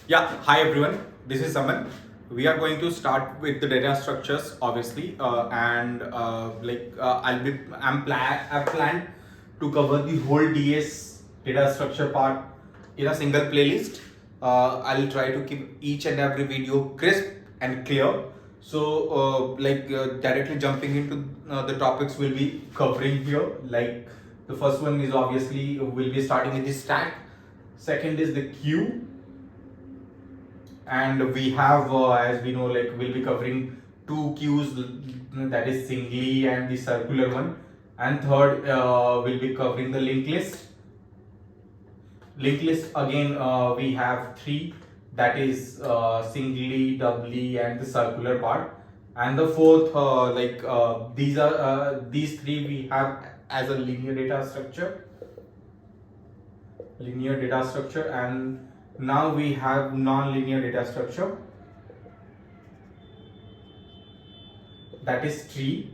Yeah, hi everyone. This is Aman. We are going to start with the data structures, obviously, I've planned to cover the whole DS data structure part in a single playlist. I'll try to keep each and every video crisp and clear. Directly jumping into the topics we'll be covering here. Like the first one is obviously we'll be starting with the stack. Second is the queue, and we have as we know, like we'll be covering two queues, that is singly and the circular one, and third we'll be covering the linked list again. We have three, that is singly, doubly, and the circular part. And the fourth, these three we have as a linear data structure, and now we have non-linear data structure, that is tree,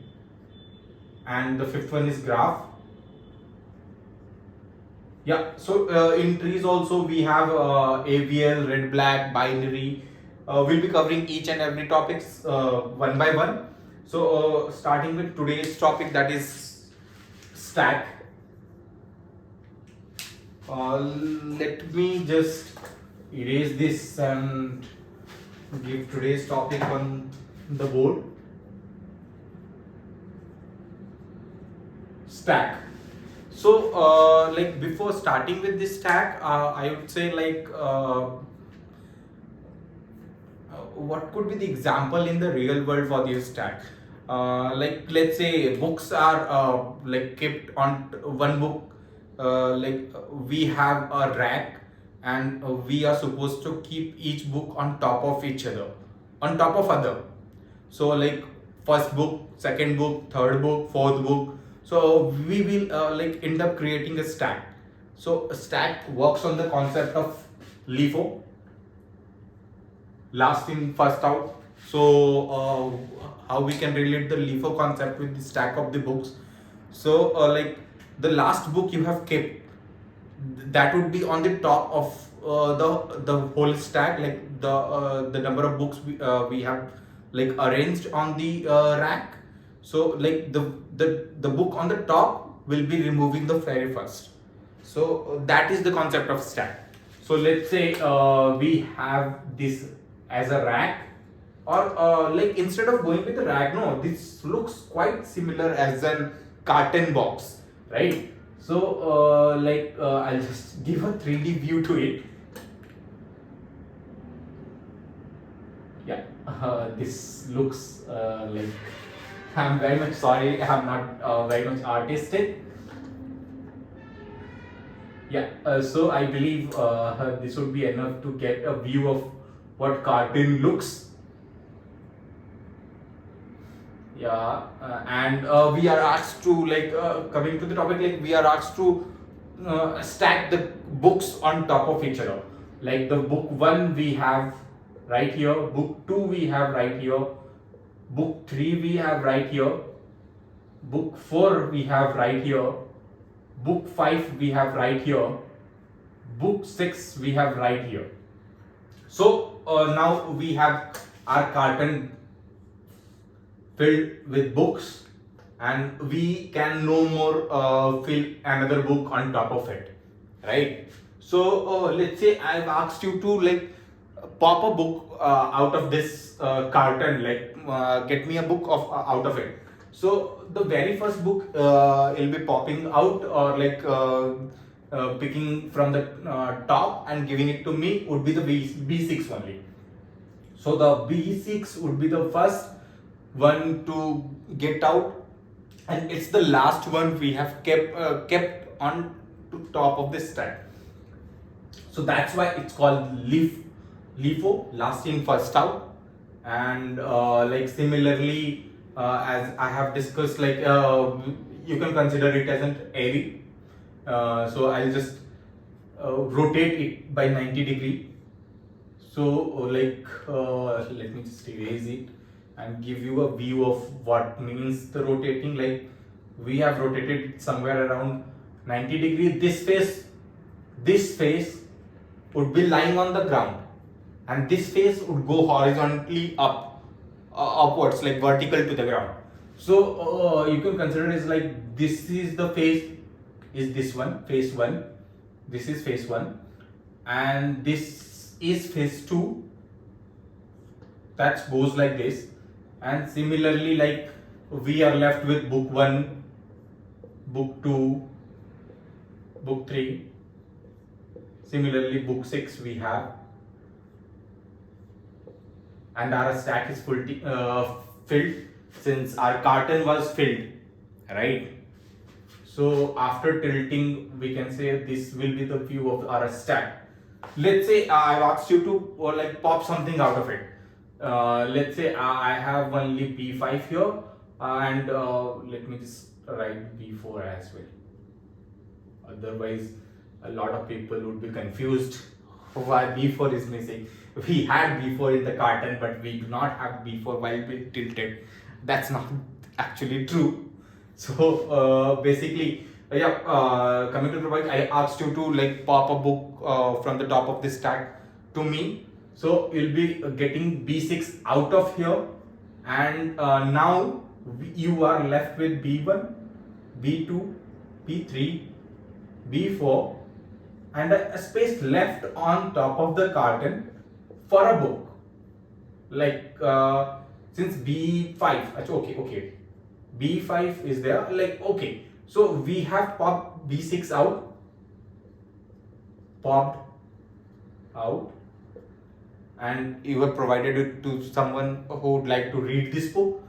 and the fifth one is graph. Yeah, so in trees also we have AVL, red, black, binary. We'll be covering each and every topics one by one. So starting with today's topic, that is stack. Let me just erase this and give today's topic on the board. Stack. So before starting with this stack, I would say what could be the example in the real world for this stack. Let's say books are kept on one book. We have a rack, and we are supposed to keep each book on top of each other, on top of other. So first book, second book, third book, fourth book. So we will end up creating a stack. So a stack works on the concept of LIFO, last in first out. So how we can relate the LIFO concept with the stack of the books. So the last book you have kept, that would be on the top of the whole stack, like the number of books we have arranged on the rack. So the book on the top will be removing the very first. So that is the concept of stack. So let's say we have this as a rack, or instead of going with the rack, no, this looks quite similar as an carton box, right? So I'll just give a 3D view to it. Yeah, this looks I'm very much sorry, I'm not very much artistic. Yeah, so I believe this would be enough to get a view of what cartoon looks. Yeah, and we are asked to coming to the topic, we are asked to stack the books on top of each other. Like the book 1 we have right here, book 2 we have right here, book 3 we have right here, book 4 we have right here, book 5 we have right here, book 6 we have right here. So now we have our carton filled with books, and we can no more fill another book on top of it, right? So let's say I've asked you to pop a book out of this carton, get me a book of out of it. So the very first book will be popping out, or picking from the top and giving it to me would be the B6 only. So the B6 would be the first one to get out, and it's the last one we have kept on to top of this stack. So that's why it's called LIFO, last in first out. And similarly, as I have discussed, you can consider it as an airy. So I'll just rotate it by 90 degree. So let me just erase it and give you a view of what means the rotating. Like we have rotated somewhere around 90 degree. This face would be lying on the ground, and this face would go horizontally upwards, like vertical to the ground. So you can consider it as like this is the face, is this one, phase 1, this is phase 1, and this is phase 2, that goes like this. And similarly, like we are left with book 1, book 2, book 3. Similarly, book 6 we have, and our stack is filled since our carton was filled, right? So after tilting, we can say this will be the view of our stack. Let's say I've asked you to like pop something out of it. Let's say I have only B5 here, and let me just write B4 as well. Otherwise, a lot of people would be confused why B4 is missing. We had B4 in the carton, but we do not have B4 while we tilted. That's not actually true. So basically, coming to the point, I asked you to like pop a book from the top of this stack to me. So you'll be getting B6 out of here, and now you are left with B1, B2, B3, B4, and a space left on top of the carton for a book. Like since B5, okay, B5 is there, like okay. So we have popped B6 out, and you have provided it to someone who would like to read this book.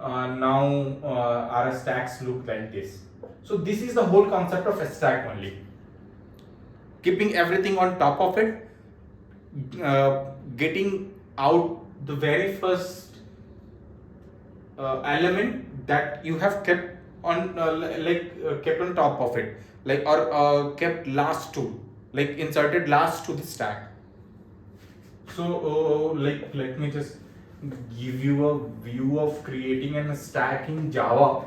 Now our stacks look like this. So this is the whole concept of a stack only. Keeping everything on top of it, getting out the very first element that you have kept on kept on top of it, like or kept last to, like inserted last to the stack. So like let me just give you a view of creating a stack in Java.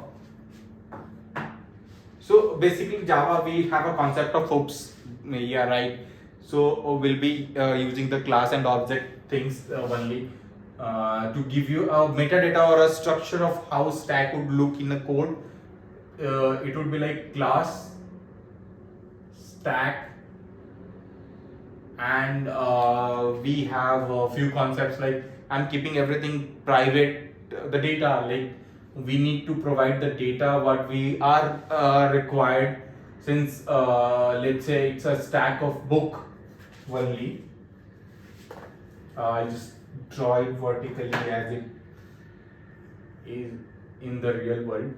So basically Java, we have a concept of hooks, yeah, right? So we'll be using the class and object things only to give you a metadata or a structure of how stack would look in a code. It would be like class, stack, and we have a few concepts like I'm keeping everything private, the data, like we need to provide the data what we are required, since let's say it's a stack of book only. I just draw it vertically as it is in the real world,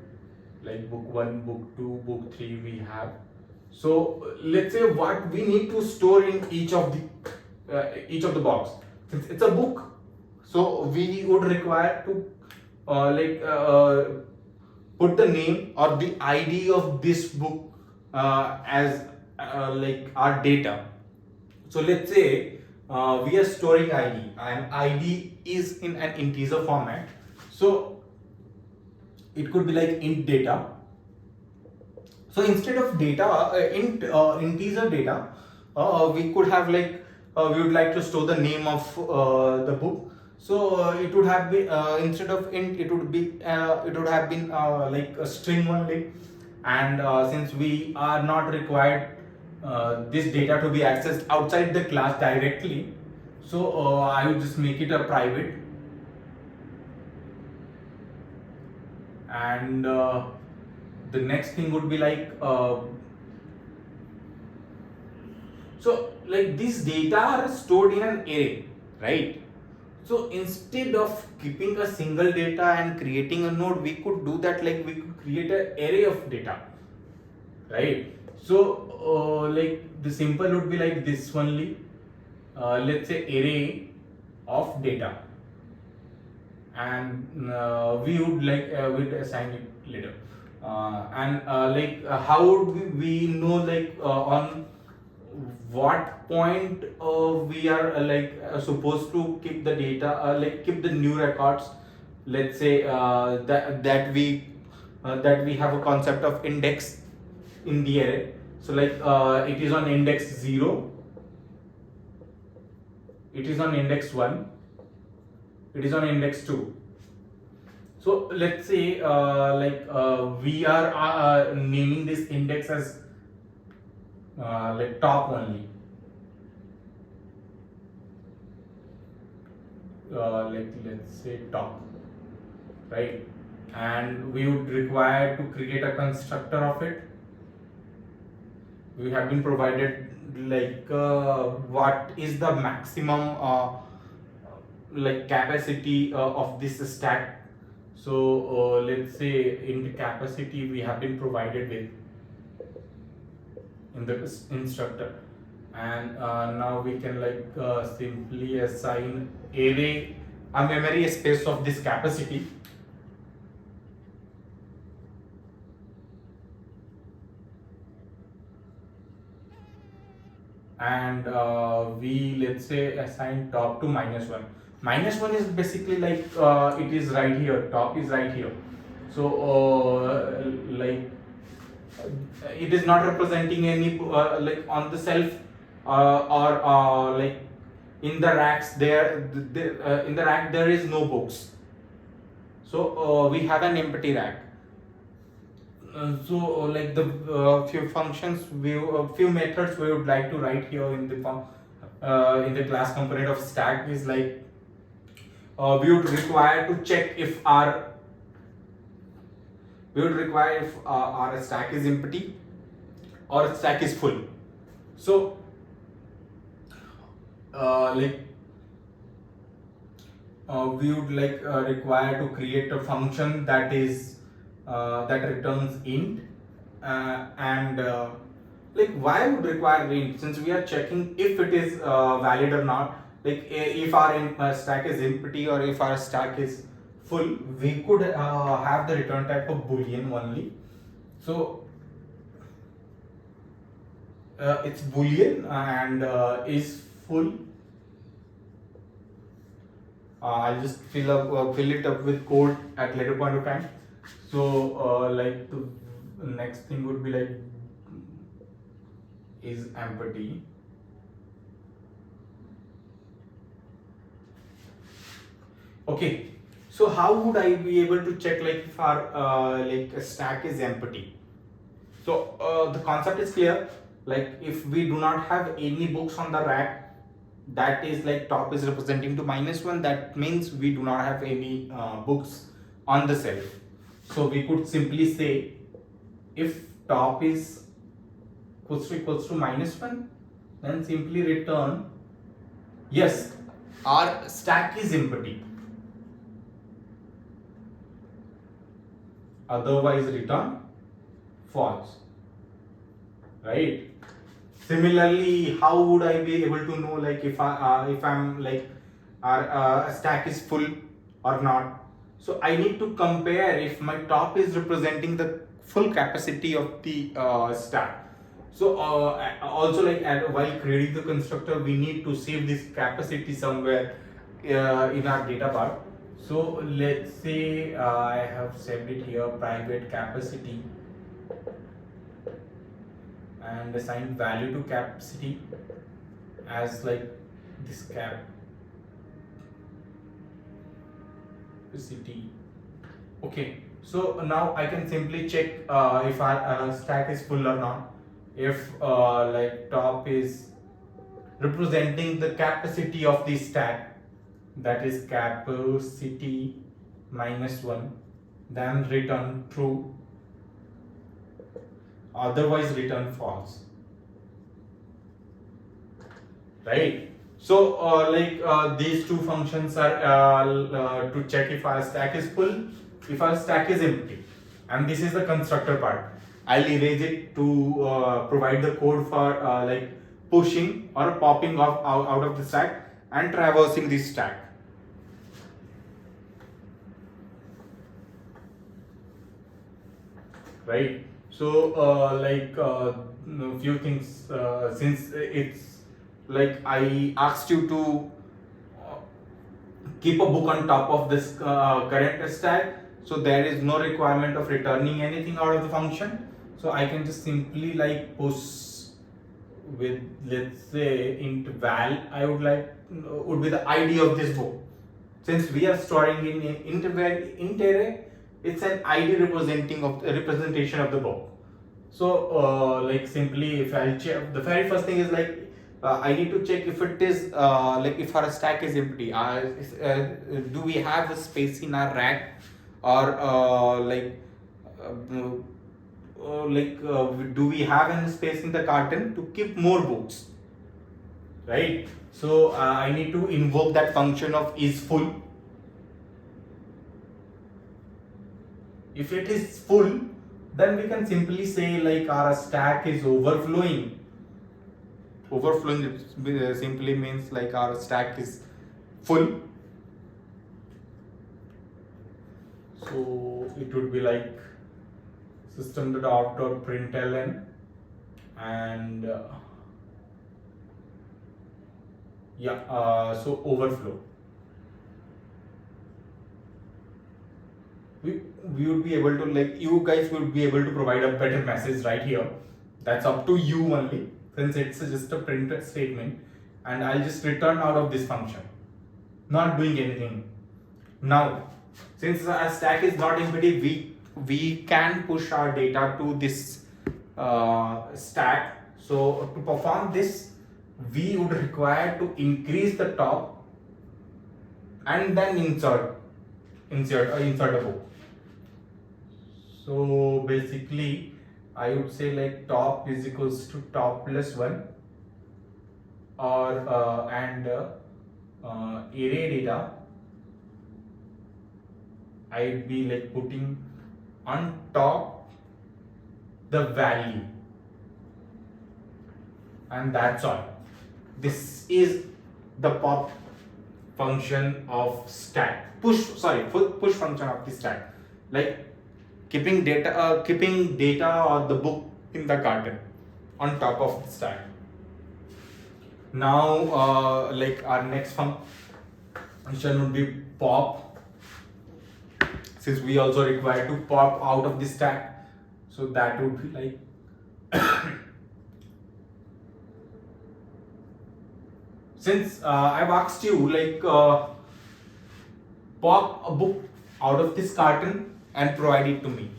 like book 1, book 2, book 3 we have. So let's say what we need to store in each of the box. Since it's a book, so we would require to put the name or the ID of this book as like our data. So let's say we are storing ID, and ID is in an integer format. So it could be like int data. So instead of data, integer data, we could have like we would like to store the name of the book. So it would have been instead of int, it would have been like a string only. And since we are not required this data to be accessed outside the class directly, so I would just make it a private. And the next thing would be like so like these data are stored in an array, right? So instead of keeping a single data and creating a node, we could do that, like we could create an array of data, right? So like the simple would be like this only. Let's say array of data, and we would like we'd assign it later. How would we know like on what point we are supposed to keep the data, like keep the new records. Let's say that we have a concept of index in the array. So like it is on index 0, it is on index 1, it is on index 2. So let's say we are naming this index as like top only. Let's say top, right? And we would require to create a constructor of it. We have been provided like what is the maximum like capacity of this stack. So let's say in the capacity we have been provided with in the instructor, and now we can like simply assign array a memory space of this capacity. And we let's say assign top to -1. -1 is basically like it is right here, top is right here. So like it is not representing any like on the shelf or like in the racks in the rack there is no books. So we have an empty rack. Like the few functions, few methods we would like to write here in the class component of stack is like we would require to check if our stack is empty or stack is full. So we would like require to create a function that is that returns int and like why would require int, since we are checking if it is valid or not, like if our stack is empty or if our stack is full, we could have the return type of boolean only. So it's boolean and is full. I'll just fill it up with code at later point of time. So like the next thing would be like is empty. Okay, so how would I be able to check like if our like a stack is empty? So the concept is clear. Like if we do not have any books on the rack, that is like top is representing to -1, that means we do not have any books on the shelf. So we could simply say if top is equals to -1, then simply return yes, our stack is empty. Otherwise return false, right? Similarly, how would I be able to know like if I'm like our stack is full or not? So I need to compare if my top is representing the full capacity of the stack. So also like while creating the constructor, we need to save this capacity somewhere in our data bar. So let's say I have saved it here, private capacity, and assigned value to capacity as like this capacity. Okay, so now I can simply check if our stack is full or not. If like top is representing the capacity of the stack, that is capacity -1, then return true, otherwise return false, right? So these two functions are to check if our stack is full, if our stack is empty, and this is the constructor part. I'll erase it to provide the code for like pushing or popping off out of the stack and traversing this stack. Right? So few things, since it's like I asked you to keep a book on top of this current stack, so there is no requirement of returning anything out of the function. So I can just simply like push with, let's say, int val, I would like would be the ID of this book. Since we are storing in int array, it's an ID representing of representation of the book. So like simply, if I check, the very first thing is like I need to check if it is like if our stack is empty. Do we have a space in our rack, or do we have any space in the carton to keep more books, right? So I need to invoke that function of is full. If it is full, then we can simply say like our stack is overflowing. Overflowing simply means like our stack is full. So it would be like system.out.println and so overflow. We would be able to, like, you guys would be able to provide a better message right here. That's up to you only, since it's just a print statement, and I'll just return out of this function, not doing anything. Now, since our stack is not empty, we can push our data to this stack. So to perform this, we would require to increase the top and then insert a book. So basically, I would say like top is equals to top plus 1, or and array data, I'd be like putting on top the value, and that's all. This is the pop function of stack. Push function of the stack, like keeping data or the book in the carton on top of the stack. Now like our next function would be pop, since we also require to pop out of the stack. So that would be like since I've asked you like pop a book out of this carton and provide it to me.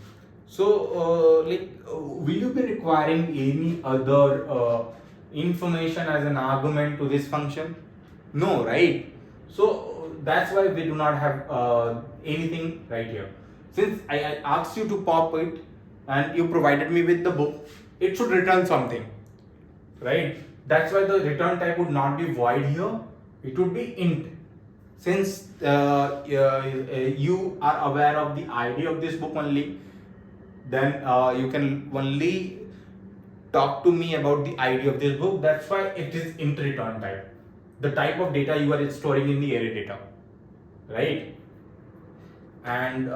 So will you be requiring any other information as an argument to this function? No, right? So that's why we do not have anything right here. Since I asked you to pop it and you provided me with the book, it should return something, right? That's why the return type would not be void here, it would be int. Since you are aware of the ID of this book only, then you can only talk to me about the ID of this book. That's why it is int return type, the type of data you are storing in the array data, right? And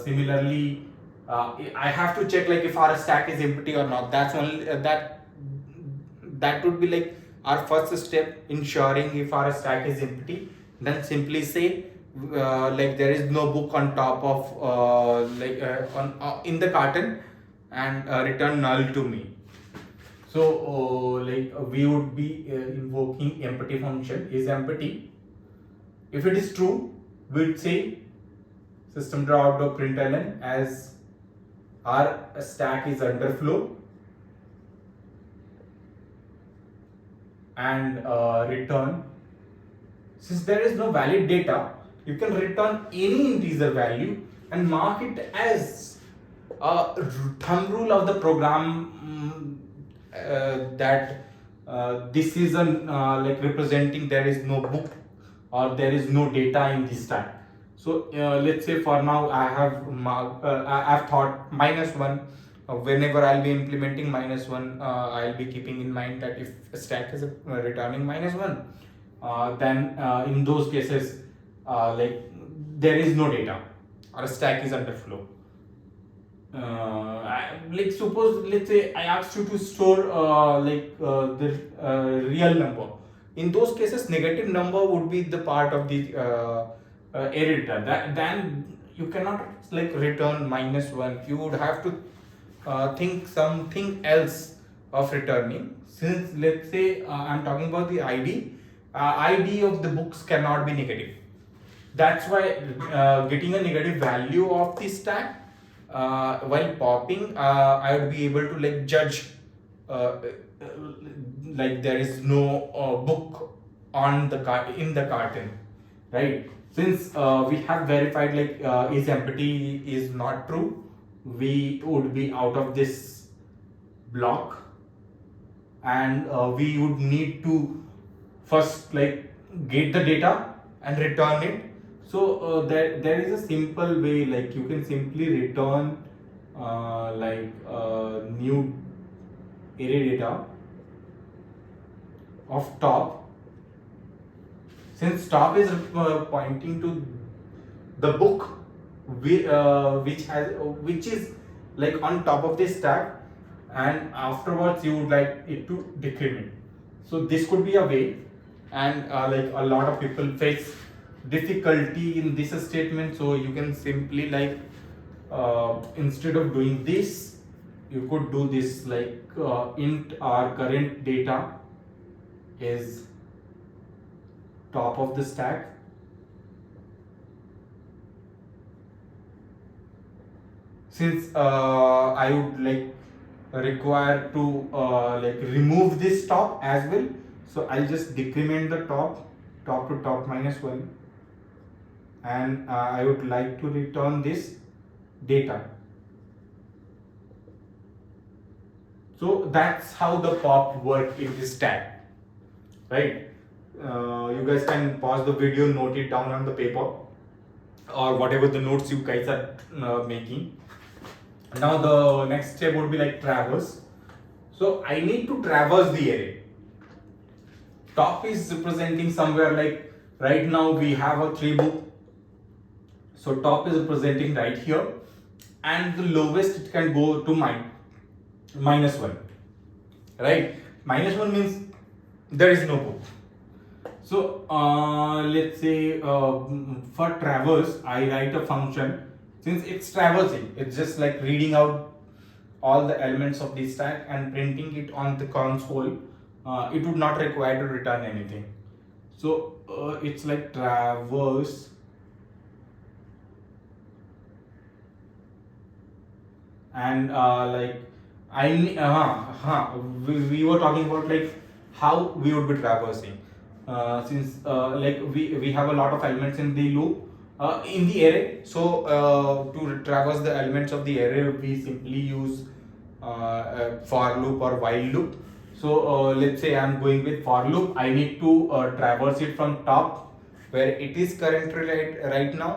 similarly, I have to check like if our stack is empty or not. That's only that would be like our first step, ensuring if our stack is empty. Then simply say like there is no book on top of in the carton, and return null to me. So we would be invoking empty function is empty. If it is true, we'd say system.out.println as our stack is underflow, and return, since there is no valid data, you can return any integer value and mark it as a thumb rule of the program, that this is like representing there is no book or there is no data in this stack. So let's say for now I have I've thought -1. Whenever I'll be implementing -1, I'll be keeping in mind that if a stack is returning -1, then in those cases like there is no data or a stack is underflow. Like suppose, let's say I asked you to store the real number. In those cases, negative number would be the part of the array data. Then you cannot like return -1. You would have to think something else of returning. Since let's say I'm talking about the ID of the books cannot be negative. That's why getting a negative value of the stack while popping, I would be able to like judge like there is no book on the in the carton, right? Since we have verified like is empty is not true, we would be out of this block, and we would need to first like get the data and return it. So there is a simple way, like you can simply return new array data of top. Since top is pointing to the book which is like on top of this stack, and afterwards you would like it to decrement. So this could be a way, and like a lot of people face difficulty in this statement. So you can simply like instead of doing this, you could do this like int our current data is top of the stack, since I would like require to like remove this top as well. So I'll just decrement the top to top -1, and I would like to return this data. So that's how the pop work in this tag, right? You guys can pause the video, note it down on the paper or whatever the notes you guys are making. Now the next step would be like traverse. So I need to traverse the array. Top is representing somewhere like right now we have a 3 book. So top is representing right here, and the lowest it can go to -1, right? -1 means there is no book. So let's say for traverse, I write a function. Since it's traversing, it's just like reading out all the elements of the stack and printing it on the console. It would not require to return anything. So it's like traverse and we were talking about like how we would be traversing. Since like we have a lot of elements in the loop in the array. So to traverse the elements of the array, we simply use for loop or while loop. So let's say I'm going with for loop. I need to traverse it from top where it is currently right now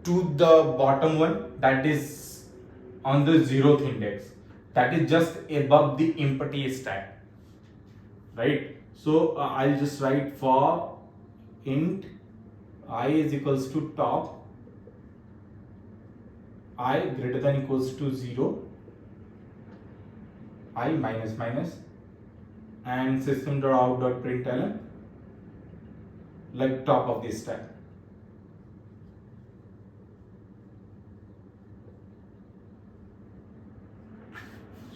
to the bottom one that is on the 0th index, that is just above the empty stack, right? So I'll just write for int I is equals to top, I greater than equals to 0, I minus minus, and system.out.println like top of this stack.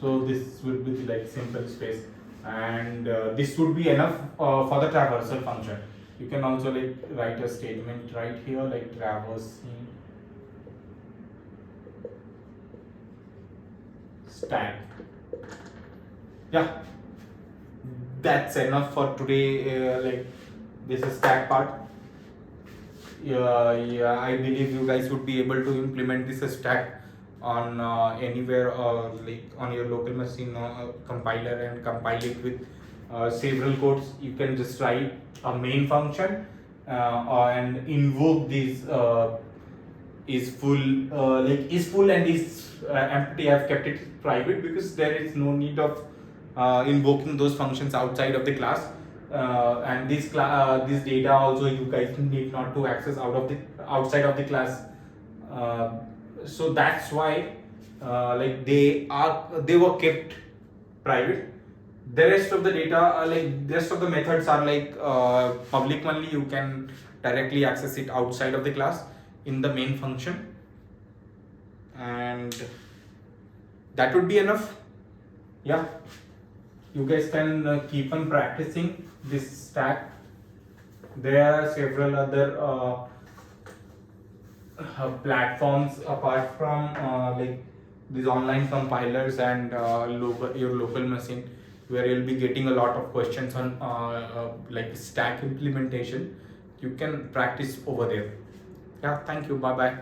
So this would be like simple space, and this would be enough for the traversal function. You can also like write a statement right here like traversing stack. Yeah, that's enough for today. Like this is stack part. Yeah, I believe you guys would be able to implement this stack on anywhere or like on your local machine compiler and compile it with several codes. You can just write a main function and invoke these is full and is empty. I've kept it private because there is no need of invoking those functions outside of the class, and this data also you guys need not to access outside of the class. So that's why like they were kept private. The rest of the data the rest of the methods are like public only. You can directly access it outside of the class in the main function, and that would be enough. Yeah. You guys can keep on practicing this stack. There are several other platforms apart from like these online compilers and your local machine, where you'll be getting a lot of questions on like stack implementation. You can practice over there. Yeah, thank you. Bye bye.